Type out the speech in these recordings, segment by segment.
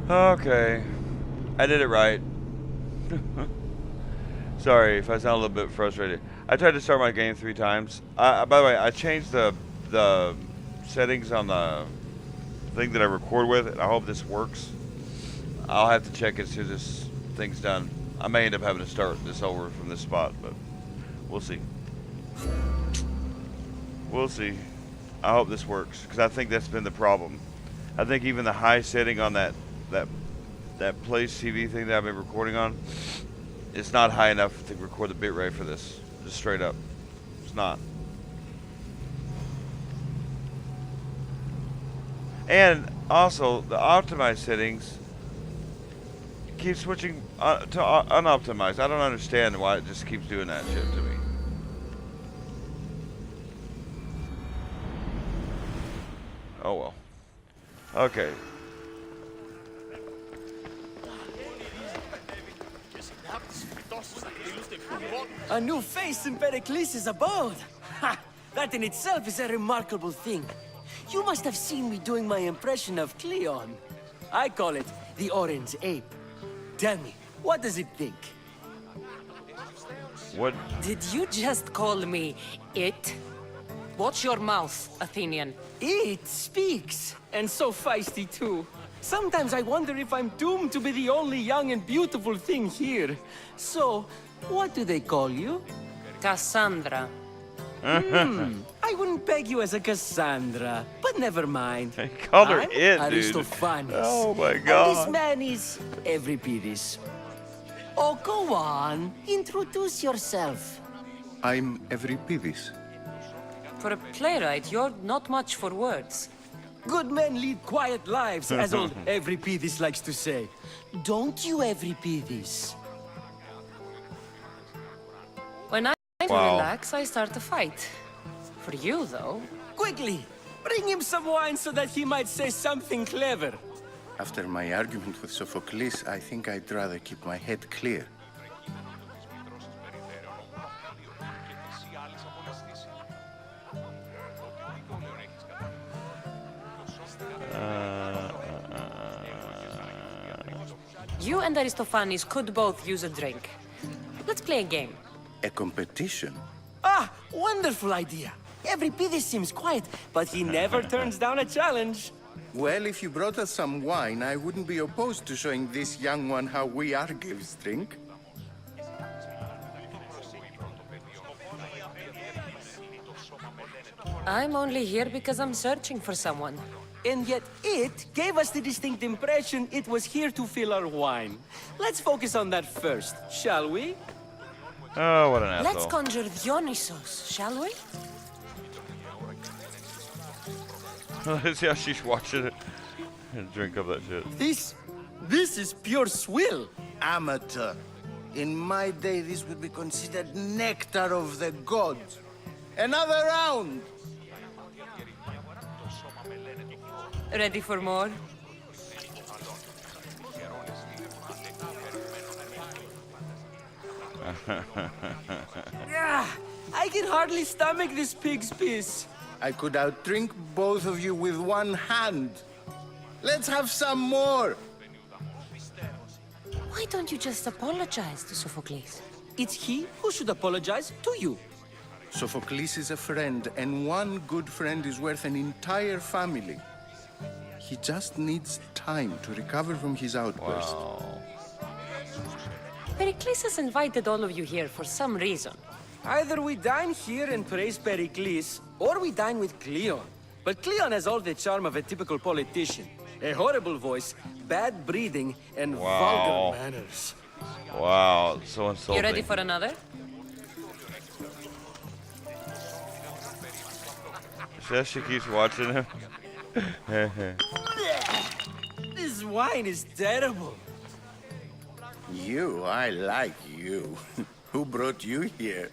Okay. I did it right. Sorry if I sound a little bit frustrated. I tried to start my game 3 times. By the way, I changed the settings on the thing that I record with, and I hope this works. I'll have to check it as soon as this thing's done. I may end up having to start this over from this spot, but we'll see. We'll see. I hope this works, because I think that's been the problem. I think even the high setting on that Place TV thing that I've been recording on, it's not high enough to record the bitrate for this. Just straight up. It's not. And also, the optimized settings keep switching to unoptimized. I don't understand why it just keeps doing that shit to me. Oh well. Okay. A new face in Pericles' abode. Ha! That in itself is a remarkable thing. You must have seen me doing my impression of Cleon. I call it the Orange Ape. Tell me, what does it think? What? Did you just call me it? Watch your mouth, Athenian. It speaks, and so feisty too. Sometimes I wonder if I'm doomed to be the only young and beautiful thing here. So, what do they call you? Cassandra. I wouldn't peg you as a Cassandra, but never mind. They called her I'm it, dude. Aristophanes. Oh my And god. this man is Euripides. Oh, go on. Introduce yourself. I'm Euripides. For a playwright, you're not much for words. Good men lead quiet lives, as old Euripides likes to say. Don't you, Euripides? When I Wow. relax, I start a fight. For you, though. Quickly, bring him some wine so that he might say something clever. After my argument with Sophocles, I think I'd rather keep my head clear. You and Aristophanes could both use a drink. Let's play a game. A competition? Ah, wonderful idea. Euripides seems quiet, but he never turns down a challenge. Well, if you brought us some wine, I wouldn't be opposed to showing this young one how we Argives drink. I'm only here because I'm searching for someone. And yet it gave us the distinct impression it was here to fill our wine. Let's focus on that first, shall we? Oh, what an asshole. Let's conjure Dionysos, shall we? Let's see how she's watching it and drink up that shit. This is pure swill. Amateur. In my day, this would be considered nectar of the gods. Another round! Ready for more? Yeah, I can hardly stomach this pig's piss. I could outdrink both of you with one hand. Let's have some more! Why don't you just apologize to Sophocles? It's he who should apologize to you. Sophocles is a friend, and one good friend is worth an entire family. He just needs time to recover from his outburst. Wow. Pericles has invited all of you here for some reason. Either we dine here and praise Pericles, or we dine with Cleon. But Cleon has all the charm of a typical politician. A horrible voice, bad breeding, and Wow. vulgar manners. Wow, so insulting. You ready for another? See how she keeps watching him? This wine is terrible. I like you. Who brought you here?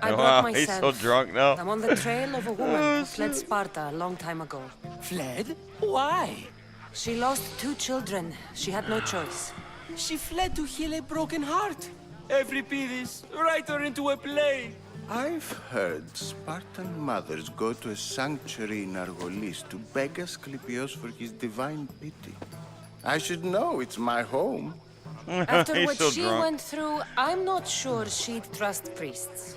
I Wow, brought he's myself. so drunk now. I'm on the trail of a woman who fled Sparta a long time ago. Fled? Why? She lost 2 children. She had no choice. She fled to heal a broken heart. Euripides, write her into a play. I've heard Spartan mothers go to a sanctuary in Argolis to beg Asclepios for his divine pity. I should know, it's my home. After He's what so she drunk. went through, I'm not sure she'd trust priests.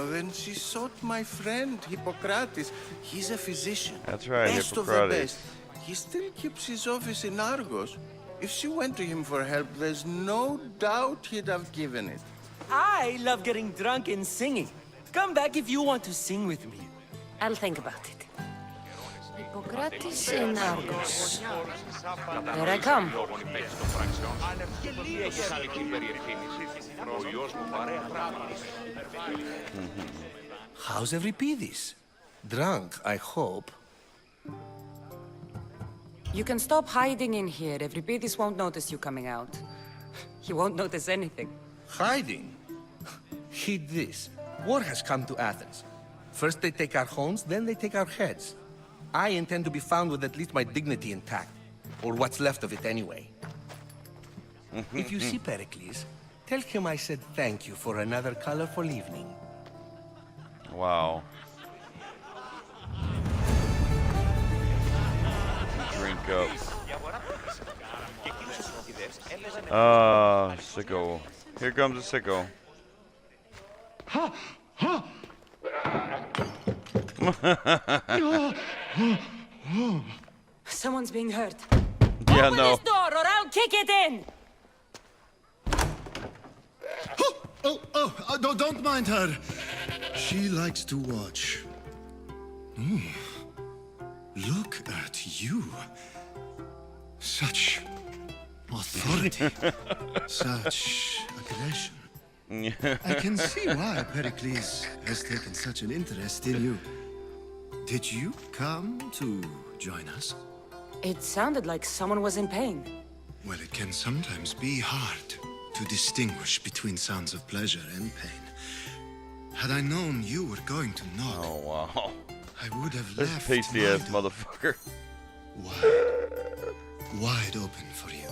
Then she sought my friend, Hippocrates. He's a physician. That's right, Best of the Hippocrates. best. He still keeps his office in Argos. If she went to him for help, there's no doubt he'd have given it. I love getting drunk and singing. Come back if you want to sing with me. I'll think about it. Hippocrates in Argos. Here I come. How's Euripides? Drunk, I hope. You can stop hiding in here. Euripides won't notice you coming out. He won't notice anything. Hiding? Heed this. War has come to Athens. First they take our homes, then they take our heads. I intend to be found with at least my dignity intact. Or what's left of it anyway. If you see Pericles, tell him I said thank you for another colorful evening. Wow. Drink up. Sicko. Here comes a sicko. Someone's being hurt. Yeah, Open no. this door or I'll kick it in! No, don't mind her. She likes to watch. Look at you. Such authority. Such aggression. I can see why Pericles has taken such an interest in you. Did you come to join us? It sounded like someone was in pain. Well, it can sometimes be hard to distinguish between sounds of pleasure and pain. Had I known you were going to knock, Oh, wow. I would have This left pasty ass my door motherfucker. wide open for you.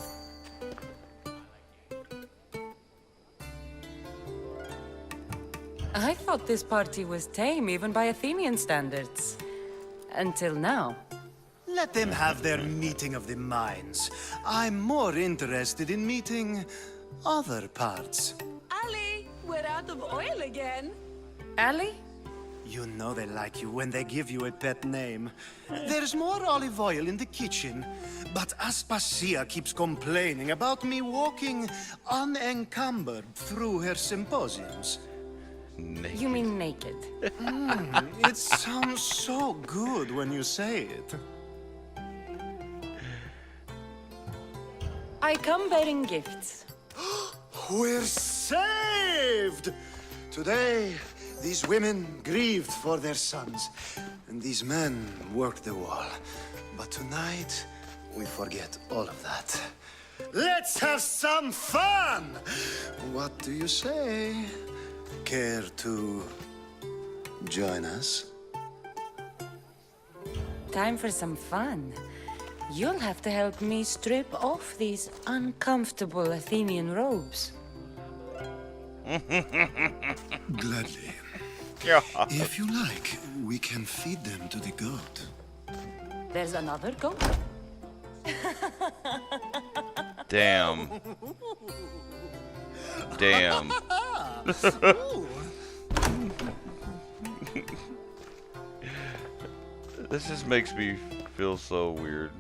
I thought this party was tame, even by Athenian standards. Until now. Let them have their meeting of the minds. I'm more interested in meeting other parts. Ali, we're out of oil again. Ali? You know they like you when they give you a pet name. There's more olive oil in the kitchen, but Aspasia keeps complaining about me walking unencumbered through her symposiums. You mean naked? It sounds so good when you say it. I come bearing gifts. We're saved! Today, these women grieved for their sons, and these men worked the wall. But tonight, we forget all of that. Let's have some fun! What do you say? Care to join us? Time for some fun. You'll have to help me strip off these uncomfortable Athenian robes. Gladly. Yeah. If you like, we can feed them to the goat. There's another goat? Damn. Damn. This just makes me feel so weird.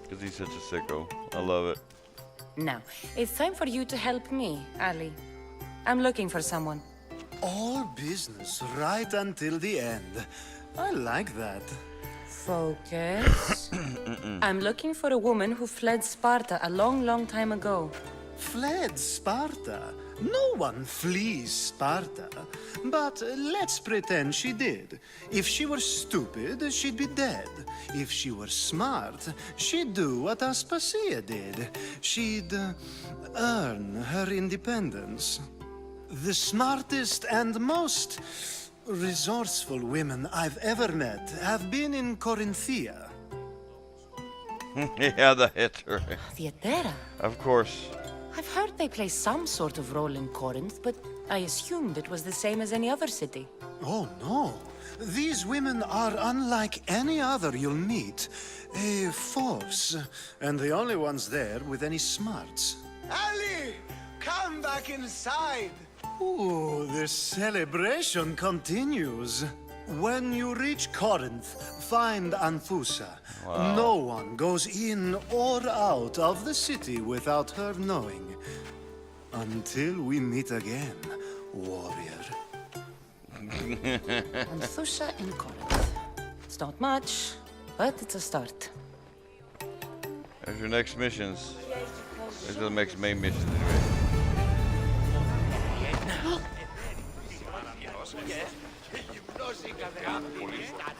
Because he's such a sicko. I love it. Now, it's time for you to help me, Ali. I'm looking for someone. All business right until the end. I like that. Focus. I'm looking for a woman who fled Sparta a long, long time ago. Fled Sparta? No one flees Sparta. But let's pretend she did. If she were stupid, she'd be dead. If she were smart, she'd do what Aspasia did. She'd earn her independence. The smartest and most resourceful women I've ever met have been in Corinthia. Yeah, that hits right. Theatera. Of course. I've heard they play some sort of role in Corinth, but I assumed it was the same as any other city. Oh, no. These women are unlike any other you'll meet. A force, and the only ones there with any smarts. Ali! Come back inside! Ooh, the celebration continues. When you reach Corinth, find Anfusa. Wow. No one goes in or out of the city without her knowing. Until we meet again, warrior. Anthusha in Corinth. It's not much, but it's a start. There's your next missions. These are the next main missions anyway.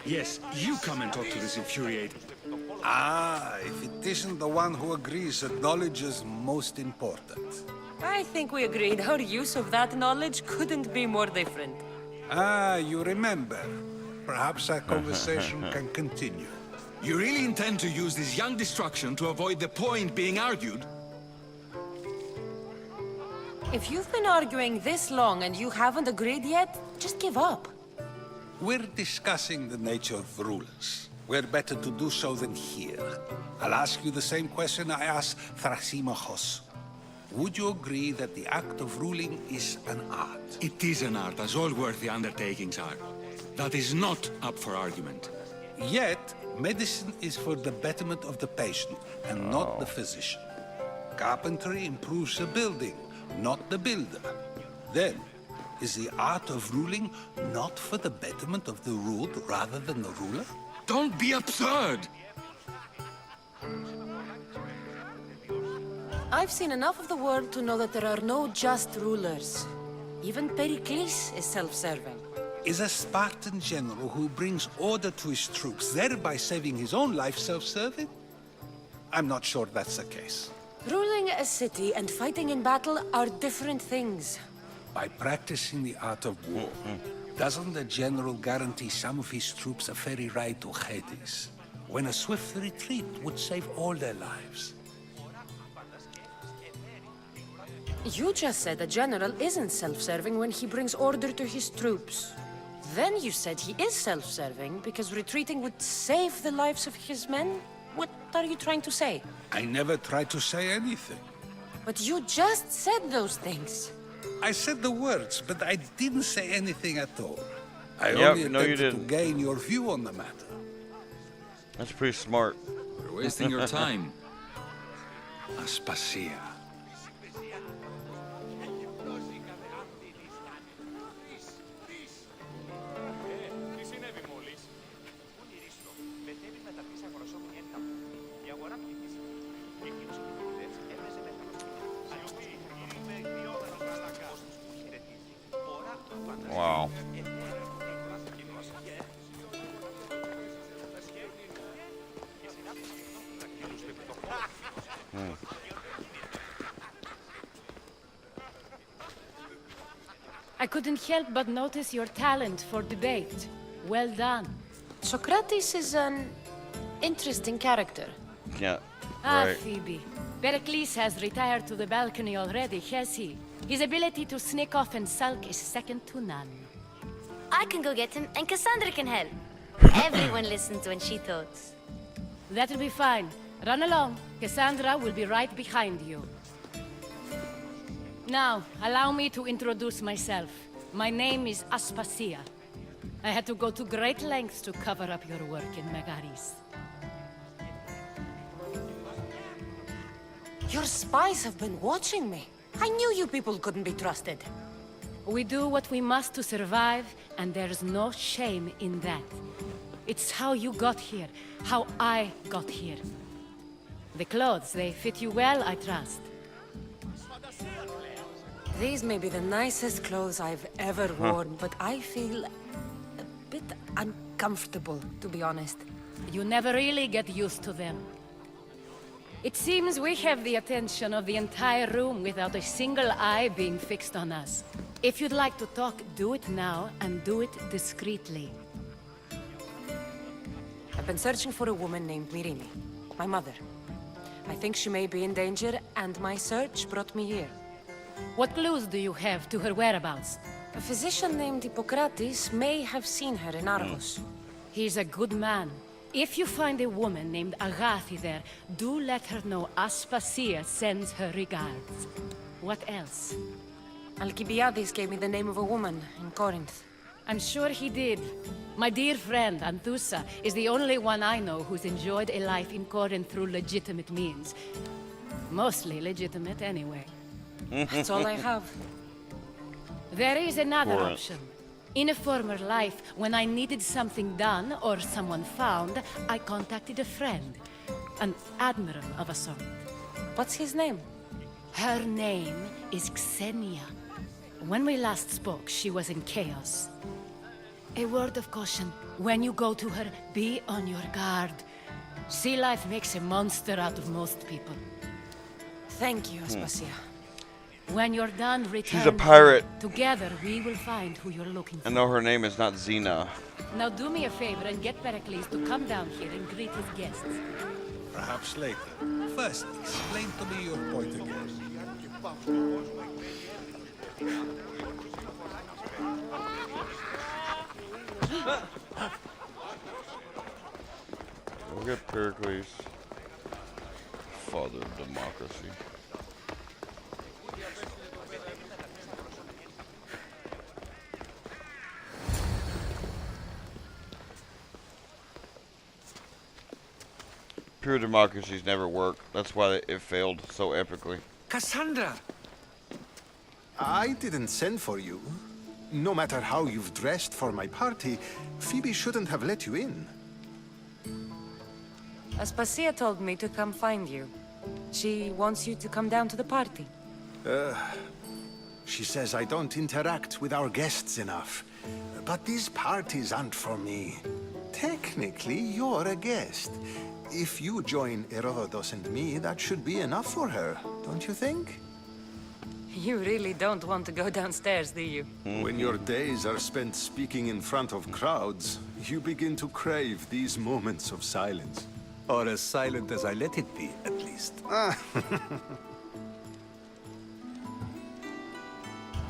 Yes, you come and talk to this infuriated. Ah, if it isn't the one who agrees that knowledge is most important. I think we agreed our use of that knowledge couldn't be more different. Ah, you remember. Perhaps our conversation can continue. You really intend to use this young destruction to avoid the point being argued? If you've been arguing this long and you haven't agreed yet, just give up. We're discussing the nature of rulers. Where better to do so than here? I'll ask you the same question I asked Thrasimachos. Would you agree that the act of ruling is an art? It is an art, as all worthy undertakings are. That is not up for argument. Yet, medicine is for the betterment of the patient, and not the physician. Carpentry improves the building, not the builder. Then, is the art of ruling not for the betterment of the ruled rather than the ruler? Don't be absurd! I've seen enough of the world to know that there are no just rulers. Even Pericles is self-serving. Is a Spartan general who brings order to his troops, thereby saving his own life, self-serving? I'm not sure that's the case. Ruling a city and fighting in battle are different things. By practicing the art of war, doesn't the general guarantee some of his troops a ferry ride to Hades, when a swift retreat would save all their lives? You just said a general isn't self-serving when he brings order to his troops. Then you said he is self-serving because retreating would save the lives of his men? What are you trying to say? I never tried to say anything. But you just said those things. I said the words, but I didn't say anything at all. I Yep, only no, you attempted to didn't. gain your view on the matter. That's pretty smart. You're wasting your time. Aspasia. Wow. I couldn't help but notice your talent for debate. Well done. Socrates is an interesting character. Yeah. Ah, Right. Phoebe. Pericles has retired to the balcony already, has he? His ability to sneak off and sulk is second to none. I can go get him, and Cassandra can help. Everyone listens when she talks. That'll be fine. Run along. Cassandra will be right behind you. Now, allow me to introduce myself. My name is Aspasia. I had to go to great lengths to cover up your work in Megaris. Your spies have been watching me. I knew you people couldn't be trusted. We do what we must to survive, and there's no shame in that. It's how you got here, how I got here. The clothes, they fit you well, I trust. These may be the nicest clothes I've ever worn, but I feel a bit uncomfortable, to be honest. You never really get used to them. It seems we have the attention of the entire room without a single eye being fixed on us. If you'd like to talk, do it now, and do it discreetly. I've been searching for a woman named Mirimi, my mother. I think she may be in danger, and my search brought me here. What clues do you have to her whereabouts? A physician named Hippocrates may have seen her in Argos. He's a good man. If you find a woman named Agathi there, do let her know Aspasia sends her regards. What else? Alcibiades gave me the name of a woman in Corinth. I'm sure he did. My dear friend, Anthusa, is the only one I know who's enjoyed a life in Corinth through legitimate means. Mostly legitimate, anyway. That's all I have. There is another Corinth. option. In a former life, when I needed something done or someone found, I contacted a friend. An admiral of a sort. What's his name? Her name is Xenia. When we last spoke, she was in chaos. A word of caution. When you go to her, be on your guard. Sea life makes a monster out of most people. Thank you, Aspasia. When you're done, return. She's a pirate. Together, we will find who you're looking for. I know her name is not Xena. Now do me a favor and get Pericles to come down here and greet his guests. Perhaps later. First, explain to me your point again. We'll get Pericles. Father of democracy. Pure democracies never work. That's why it failed so epically. Cassandra! I didn't send for you. No matter how you've dressed for my party, Phoebe shouldn't have let you in. Aspasia told me to come find you. She wants you to come down to the party. She says I don't interact with our guests enough. But these parties aren't for me. Technically, you're a guest. If you join Herodotus and me, that should be enough for her, don't you think? You really don't want to go downstairs, do you? When your days are spent speaking in front of crowds, you begin to crave these moments of silence. Or as silent as I let it be, at least.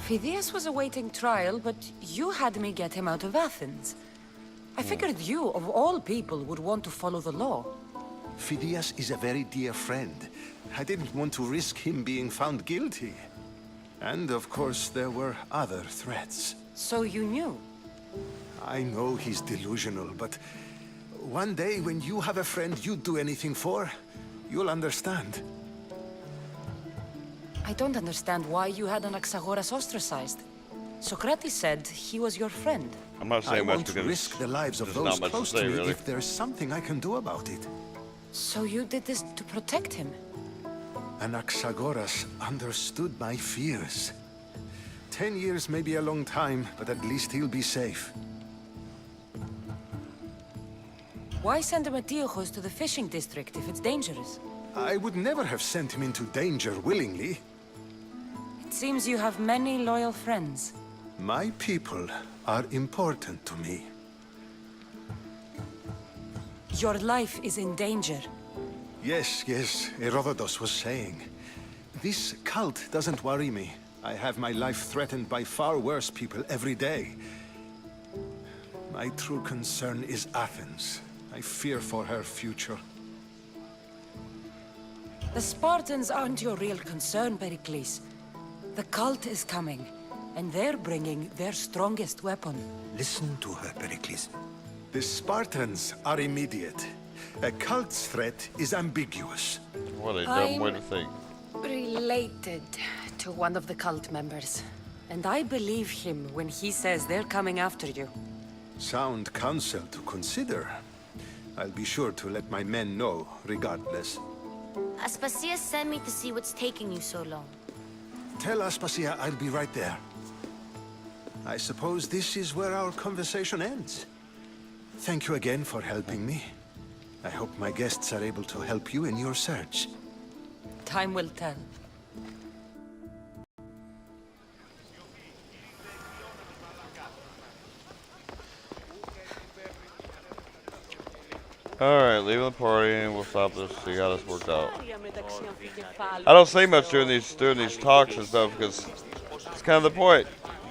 Phidias was awaiting trial, but you had me get him out of Athens. I figured you, of all people, would want to follow the law. Phidias is a very dear friend. I didn't want to risk him being found guilty. And of course, there were other threats. So you knew? I know he's delusional, but one day when you have a friend you'd do anything for, you'll understand. I don't understand why you had Anaxagoras ostracized. Socrates said he was your friend. I'm not saying I much want to because risk the lives of there's those not much to close say, to me really. if there's something I can do about it. So you did this to protect him? Anaxagoras understood my fears. 10 years may be a long time, but at least he'll be safe. Why send Emetiochos to the fishing district if it's dangerous? I would never have sent him into danger willingly. It seems you have many loyal friends. My people are important to me. Your life is in danger. Yes, Herodotus was saying. This cult doesn't worry me. I have my life threatened by far worse people every day. My true concern is Athens. I fear for her future. The Spartans aren't your real concern, Pericles. The cult is coming, and they're bringing their strongest weapon. Listen to her, Pericles. The Spartans are immediate. A cult's threat is ambiguous. What a dumb way to think. Related to one of the cult members. And I believe him when he says they're coming after you. Sound counsel to consider. I'll be sure to let my men know, regardless. Aspasia sent me to see what's taking you so long. Tell Aspasia I'll be right there. I suppose this is where our conversation ends. Thank you again for helping me. I hope my guests are able to help you in your search. Time will tell. Alright, leaving the party and we'll stop this, see how this works out. I don't say much during these talks and stuff because it's kind of the point.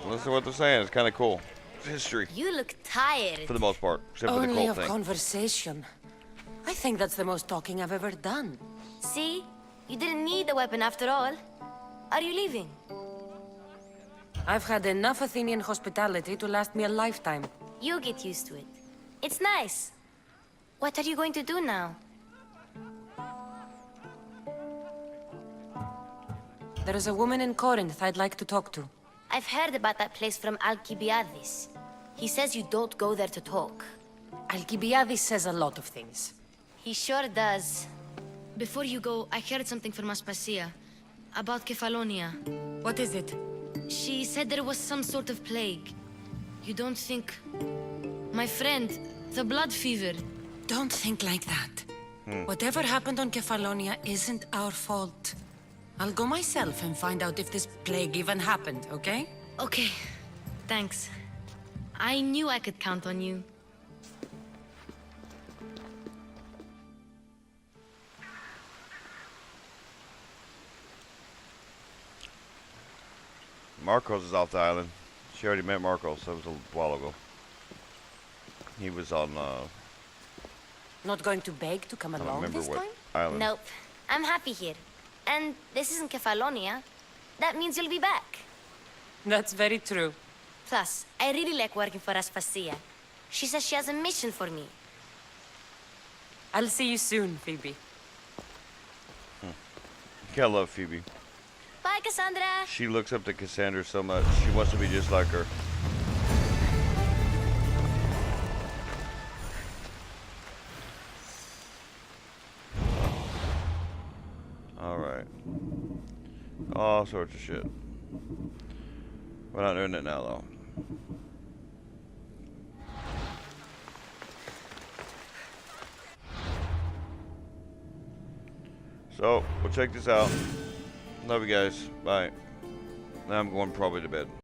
listen to what they're saying. It's kind of cool. It's history. You look tired. For the most part. Except for the Only cult of thing. conversation. I think that's the most talking I've ever done. See? You didn't need the weapon after all. Are you leaving? I've had enough Athenian hospitality to last me a lifetime. You get used to it. It's nice. What are you going to do now? There is a woman in Corinth I'd like to talk to. I've heard about that place from Alcibiades. He says you don't go there to talk. Alcibiades says a lot of things. He sure does. Before you go, I heard something from Aspasia. About Kefalonia. What is it? She said there was some sort of plague. You don't think... My friend, the blood fever. Don't think like that. Whatever happened on Kefalonia isn't our fault. I'll go myself and find out if this plague even happened, okay? Okay. Thanks. I knew I could count on you. Marcos is off the island. She already met Marcos. That was a while ago. He was on, Not going to beg to come I don't along remember this what time? island. Nope. I'm happy here. And this isn't Kefalonia. That means you'll be back. That's very true. Plus, I really like working for Aspasia. She says she has a mission for me. I'll see you soon, Phoebe. I love Phoebe. Bye, Cassandra. She looks up to Cassandra so much. She wants to be just like her. Alright. All sorts of shit. We're not doing it now, though. So, we'll check this out. Love you guys. Bye. Now I'm going probably to bed.